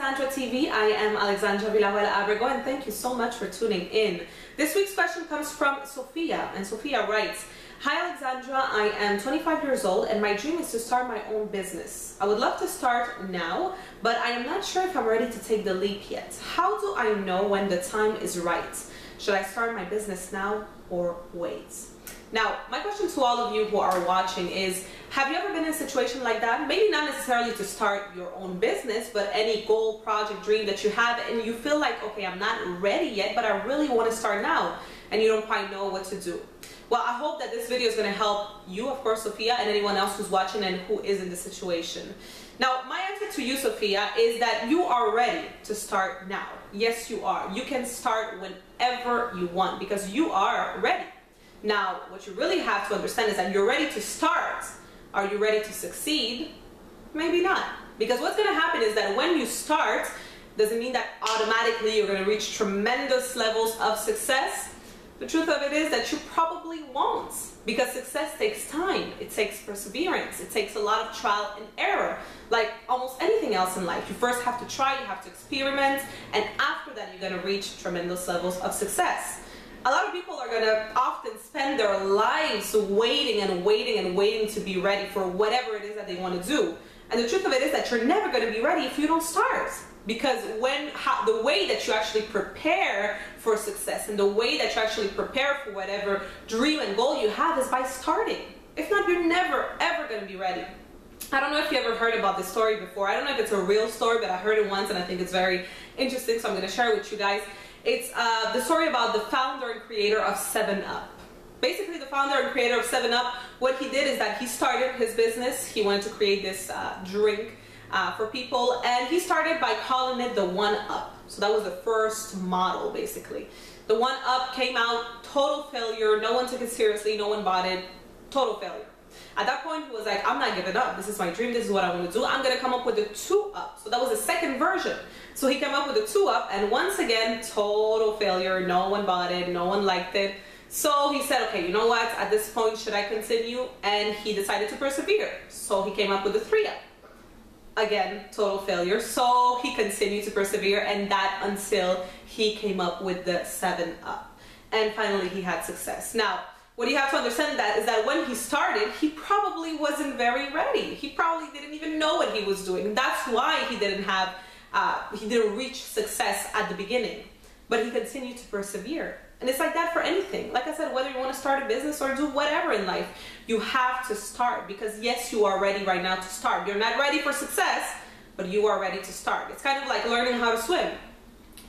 AlexandraTV. I am Alexandra Villarroel Abrego, and thank you so much for tuning in. This week's question comes from Sophia, and Sophia writes, "Hi Alexandra, I am 25 years old and my dream is to start my own business. I would love to start now, but I am not sure if I'm ready to take the leap yet. How do I know when the time is right? Should I start my business now or wait?" Now, my question to all of you who are watching is, have you ever been in a situation like that? Maybe not necessarily to start your own business, but any goal, project, dream that you have, and you feel like, okay, I'm not ready yet, but I really want to start now, and you don't quite know what to do. Well, I hope that this video is going to help you, of course, Sophia, and anyone else who's watching and who is in this situation. Now, my answer to you, Sophia, is that you are ready to start now. Yes, you are. You can start whenever you want because you are ready. Now, what you really have to understand is that you're ready to start. Are you ready to succeed? Maybe not. Because what's going to happen is that when you start, doesn't mean that automatically you're going to reach tremendous levels of success. The truth of it is that you probably won't, because success takes time. It takes perseverance. It takes a lot of trial and error. Like almost anything else in life, you first have to try, you have to experiment, and after that you're going to reach tremendous levels of success. A lot of people are going to often spend their lives waiting and waiting and waiting to be ready for whatever it is that they want to do. And the truth of it is that you're never going to be ready if you don't start. Because the way that you actually prepare for success and the way that you actually prepare for whatever dream and goal you have is by starting. If not, you're never, ever going to be ready. I don't know if you ever heard about this story before. I don't know if it's a real story, but I heard it once and I think it's very interesting, so I'm going to share it with you guys. It's the story about the founder and creator of 7-Up. Basically, the founder and creator of 7-Up, what he did is that he started his business. He wanted to create this drink for people, and he started by calling it the 1-Up. So that was the first model, basically. The 1-Up came out, total failure. No one took it seriously. No one bought it. Total failure. At that point, he was like, I'm not giving up. This is my dream. This is what I want to do. I'm going to come up with the 2-Up. So that was the second version. So he came up with the 2-Up, and once again, total failure. No one bought it. No one liked it. So he said, okay, you know what? At this point, should I continue? And he decided to persevere. So he came up with the 3-Up. Again, total failure. So he continued to persevere, and that until he came up with the 7-Up. And finally, he had success. Now, what you have to understand is that when he started, he probably wasn't very ready. He probably didn't even know what he was doing. That's why he didn't reach success at the beginning. But he continued to persevere. And it's like that for anything. Like I said, whether you want to start a business or do whatever in life, you have to start. Because yes, you are ready right now to start. You're not ready for success, but you are ready to start. It's kind of like learning how to swim.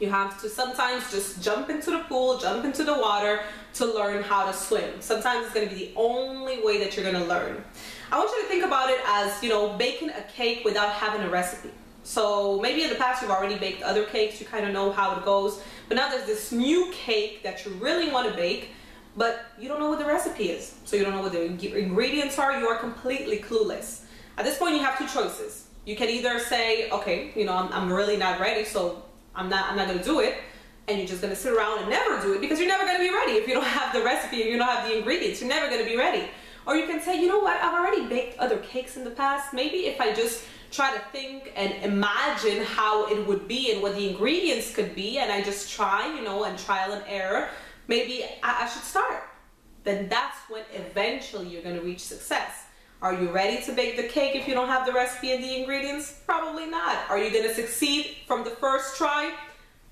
You have to sometimes just jump into the pool, jump into the water to learn how to swim. Sometimes it's going to be the only way that you're going to learn. I want you to think about it as, you know, baking a cake without having a recipe. So maybe in the past you've already baked other cakes, you kind of know how it goes, but now there's this new cake that you really want to bake, but you don't know what the recipe is. So you don't know what the ingredients are, you are completely clueless. At this point you have two choices. You can either say, okay, you know, I'm really not ready, so I'm not going to do it, and you're just going to sit around and never do it because you're never going to be ready if you don't have the recipe and you don't have the ingredients. You're never going to be ready. Or you can say, you know what, I've already baked other cakes in the past. Maybe if I just try to think and imagine how it would be and what the ingredients could be, and I just try, you know, and trial and error, maybe I should start. Then that's when eventually you're going to reach success. Are you ready to bake the cake if you don't have the recipe and the ingredients? Probably not. Are you going to succeed from the first try?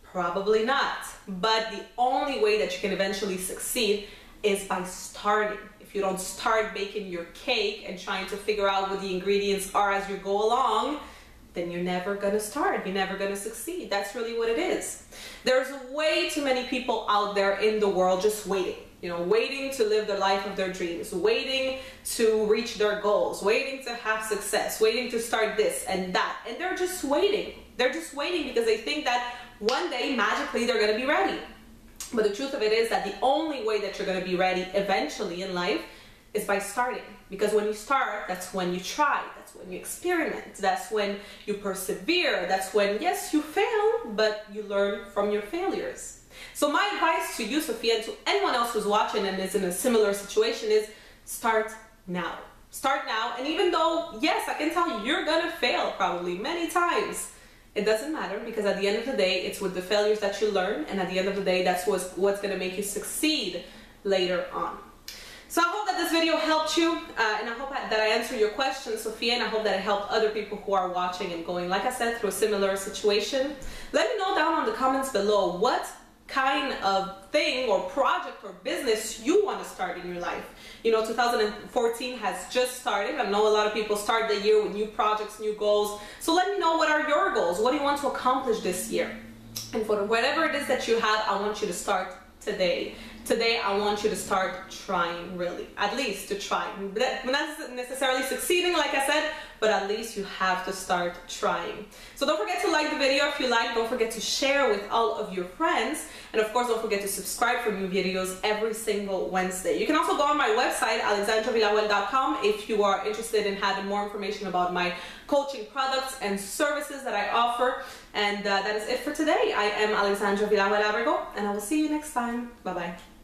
Probably not. But the only way that you can eventually succeed is by starting. If you don't start baking your cake and trying to figure out what the ingredients are as you go along, then you're never going to start. You're never going to succeed. That's really what it is. There's way too many people out there in the world just waiting. You know, waiting to live the life of their dreams, waiting to reach their goals, waiting to have success, waiting to start this and that. And they're just waiting. They're just waiting because they think that one day, magically, they're going to be ready. But the truth of it is that the only way that you're going to be ready eventually in life is by starting. Because when you start, that's when you try, that's when you experiment, that's when you persevere, that's when, yes, you fail, but you learn from your failures. So my advice to you, Sophia, and to anyone else who's watching and is in a similar situation is start now. Start now, and even though, yes, I can tell you, you're gonna fail probably many times, It doesn't matter, because at the end of the day, it's with the failures that you learn, and at the end of the day, that's what's going to make you succeed later on. So I hope that this video helped you, and I hope that I answered your question, Sophia, and I hope that it helped other people who are watching and going, like I said, through a similar situation. Let me know down in the comments below what kind of thing or project or business you want to start in your life. You know, 2014 has just started. I know a lot of people start the year with new projects, new goals. So let me know, what are your goals? What do you want to accomplish this year? And for whatever it is that you have, I want you to start today. Today, I want you to start trying, really. At least to try. Not necessarily succeeding, like I said, but at least you have to start trying. So don't forget to like the video if you like. Don't forget to share with all of your friends. And of course, don't forget to subscribe for new videos every single Wednesday. You can also go on my website, AlexandraVillarroel.com, if you are interested in having more information about my coaching products and services that I offer. And that is it for today. I am Alexandra Villarroel Abrego, and I will see you next time. Bye-bye.